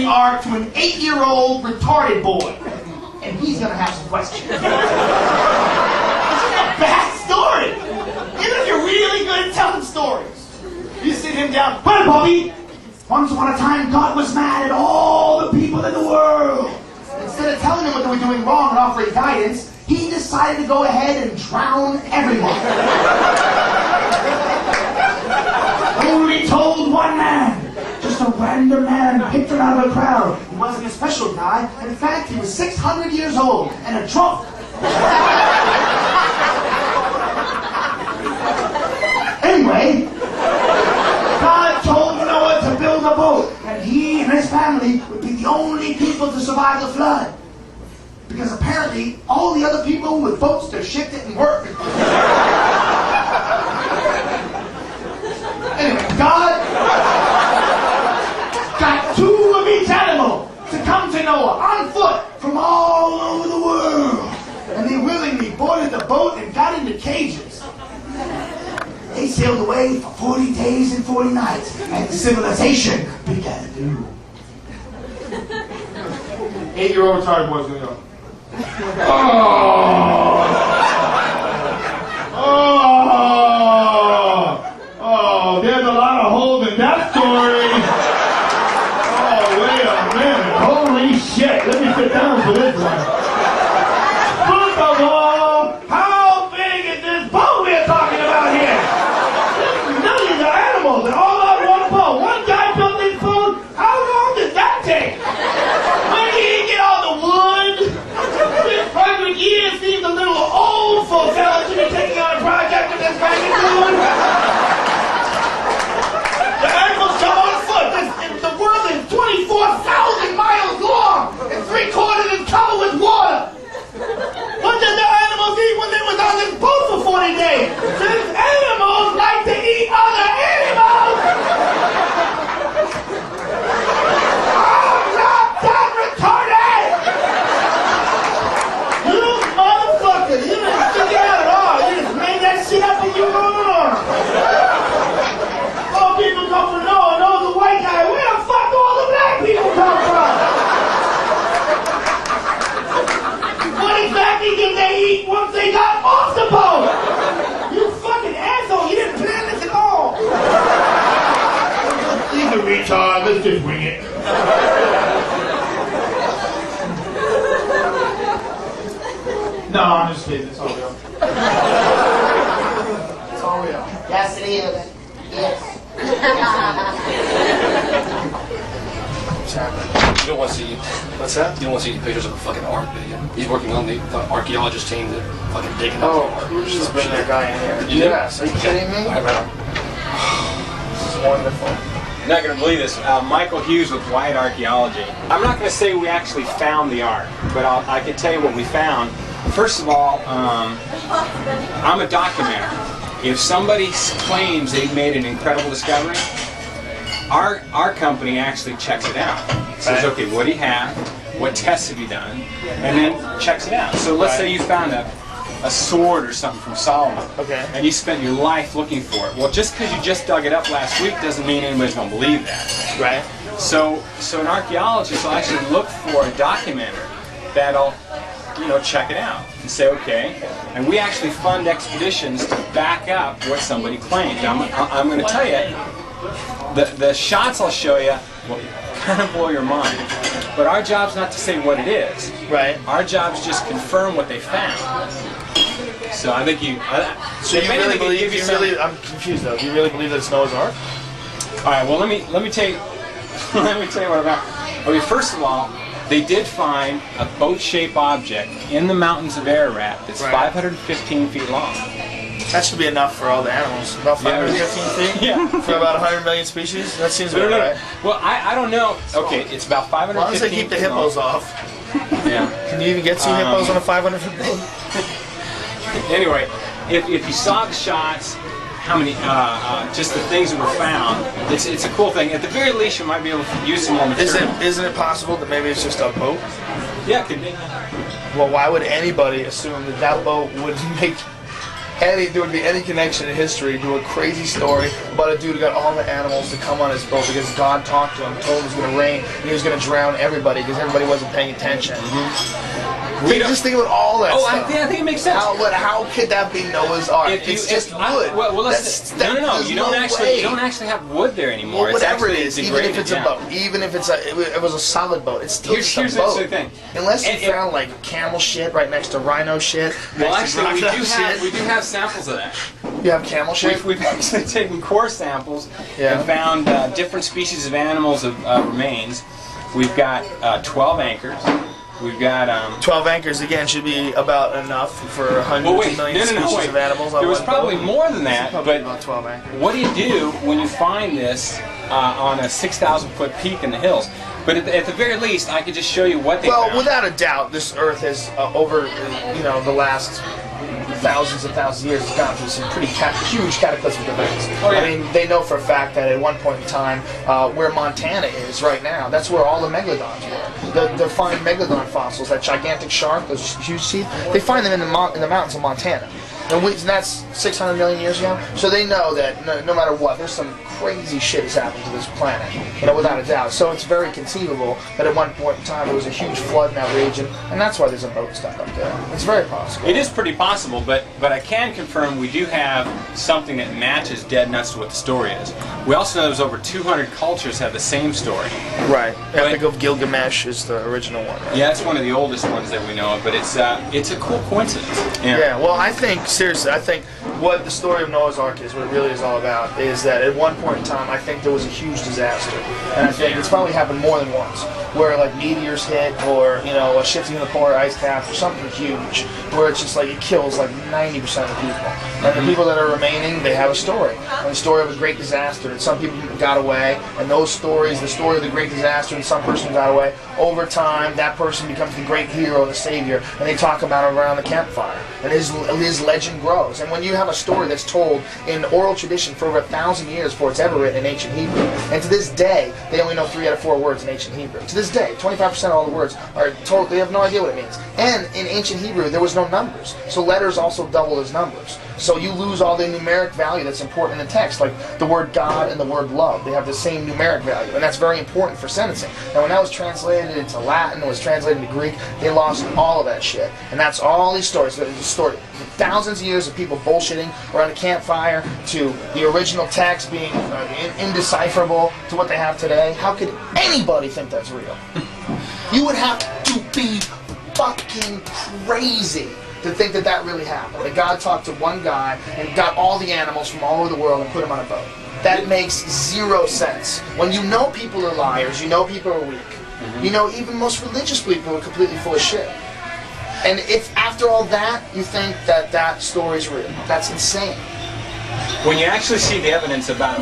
ark to an 8-year-old retarded boy. And he's gonna have some questions. It's a bad story. Even if you're really good at telling stories. You sit him down. Well, Bobby, once upon a time, God was mad at all the people in the world. Instead of telling them what they were doing wrong and offering guidance, he decided to go ahead and drown everyone. Only told one man. Just a random man picked him out of a crowd. He wasn't a special guy. In fact, he was 600 years old and a drunk. Anyway, God told Noah to build a boat, and he and his family would be the only people to survive the flood. Because apparently, all the other people with boats to ship didn't work. Anyway, God got 2 of each animal to come to Noah on foot from all over the world. And they willingly boarded the boat and got into cages. They sailed away for 40 days and 40 nights, and civilization began anew. 8-year-old retarded boy's gonna go. Oh, there's a lot of holes in that story. Oh, wait a minute. Holy shit. Let me sit down for this one. First of all, how big is this boat we're talking about here? There's millions of animals and all on one boat. One guy built this boat. How long does that take? When did he get all the wood? 600 years seems a little old for a fella to be taking on a project of this magnitude. The animals come on foot. The world is 24,000 miles long and 3/4 is covered with water. What did the animals eat when they was on this boat for 40 days? These animals like to eat other animals! I'm not that retarded! You motherfucker! You didn't figure it out at all. You just made that shit up and you wrote it on. All people come from Noah, knows the white guy. Where the fuck do all the black people come from? What exactly did they eat once they got off the boat? You fucking asshole, you didn't plan this at all. He's a retard, let's just wing it. No, I'm just kidding, it's all real. It's all real. Yes, it is. Yes. You don't want to see. What's that? You don't want to see pictures of a fucking ark video. He's working on the archaeologist team that fucking digging up. Oh, please bring that guy in here. Yes, are you kidding me? This is wonderful. You're not going to believe this. Michael Hughes with White Archaeology. I'm not going to say we actually found the ark, but I can tell you what we found. First of all, I'm a documenter. If somebody claims they've made an incredible discovery, our company actually checks it out. Says, okay, what do you have? What tests have you done? And then checks it out. So let's say you found a sword or something from Solomon. Okay. And you spent your life looking for it. Well, just because you just dug it up last week doesn't mean anybody's going to believe that. Right. So an archaeologist will actually look for a documenter that'll, check it out and say, okay. And we actually fund expeditions to back up what somebody claims. I'm going to tell you, the shots I'll show you will kind of blow your mind. But our job's not to say what it is. Right. Our job's just confirm what they found. So I think you. So you really believe? I'm confused though. Do you really believe that it's Noah's Ark? All right. Well, let me tell you. Let me tell you what about. Okay. First of all, they did find a boat-shaped object in the mountains of Ararat that's 515 feet long. That should be enough for all the animals. About 515 feet? Yeah. For about 100 million species? That seems about right. Well, I don't know. Okay, it's about 515 As long as they keep the hippos off. Yeah. Can you even get 2 hippos on a 500 foot boat? Anyway, if you saw the shots, how many, just the things that were found, it's a cool thing. At the very least, you might be able to use some more material. Isn't it possible that maybe it's just a boat? Yeah, it could be. Well, why would anybody assume that boat would make there would be any connection in history to a crazy story about a dude who got all the animals to come on his boat because God talked to him, told him it was going to rain, and he was going to drown everybody because everybody wasn't paying attention. Just think about all that stuff. I think it makes sense. How could that be Noah's Ark? It's just wood. No. You don't actually have wood there anymore. Well, whatever it is, is, even if it's a boat, even if it was a solid boat, it's still just a boat. Here's the thing. Unless you found like camel shit right next to rhino shit. Well, actually, we do have samples of that. You have camel shit? We've actually taken core samples Yeah. and found different species of animals of remains. We've got 12 anchors. We've got 12 anchors again should be about enough for hundreds of millions of species of animals. There was probably more than that, but about 12 anchors. what do you do when you find this on a 6,000-foot peak in the hills? But at the very least, I could just show you what they found. Well, without a doubt, this Earth has over the last thousands and thousands of years has gone through some pretty huge cataclysmic events. Oh, yeah. I mean, they know for a fact that at one point in time, where Montana is right now, that's where all the megalodons were. They find megalodon fossils, that gigantic shark, those huge teeth. They find them in the mountains of Montana. And that's 600 million years ago. So they know that no matter what, there's some crazy shit has happened to this planet, without a doubt. So it's very conceivable that at one point in time there was a huge flood in that region, and that's why there's a boat stuck up there. It's very possible. It is pretty possible, but I can confirm we do have something that matches dead nuts to what the story is. We also know there's over 200 cultures have the same story. Right. Epic of Gilgamesh is the original one. Right? Yeah, it's one of the oldest ones that we know of, but it's a cool coincidence. Yeah. Well, I think seriously, what the story of Noah's Ark is, what it really is all about, is that at one point in time, I think there was a huge disaster, and I think it's probably happened more than once, where like meteors hit, or a shifting of the polar ice caps, or something huge, where it's just like it kills like 90% of the people, and the people that are remaining, they have a story, and the story of a great disaster, and some people got away, and those stories, the story of the great disaster, and some person got away. Over time, that person becomes the great hero, the savior, and they talk about him around the campfire, and his legend grows. And when you have a story that's told in oral tradition for over 1,000 years before it's ever written in ancient Hebrew, and to this day, they only know 3 out of 4 words in ancient Hebrew. To this day, 25% of all the words are told, they have no idea what it means. And in ancient Hebrew, there was no numbers, so letters also double as numbers. So you lose all the numeric value that's important in the text, like the word God and the word love. They have the same numeric value, and that's very important for sentencing. Now, when that was translated into Latin, it was translated into Greek, they lost all of that shit. And that's all these stories. The story, thousands of years of people bullshitting around a campfire, to the original text being indecipherable, to what they have today. How could anybody think that's real? You would have to be fucking crazy to think that that really happened. That God talked to one guy and got all the animals from all over the world and put them on a boat. That makes zero sense. When you know people are liars, you know people are weak. Even most religious people are completely full of shit. And if after all that, you think that that story's real, that's insane. When you actually see the evidence about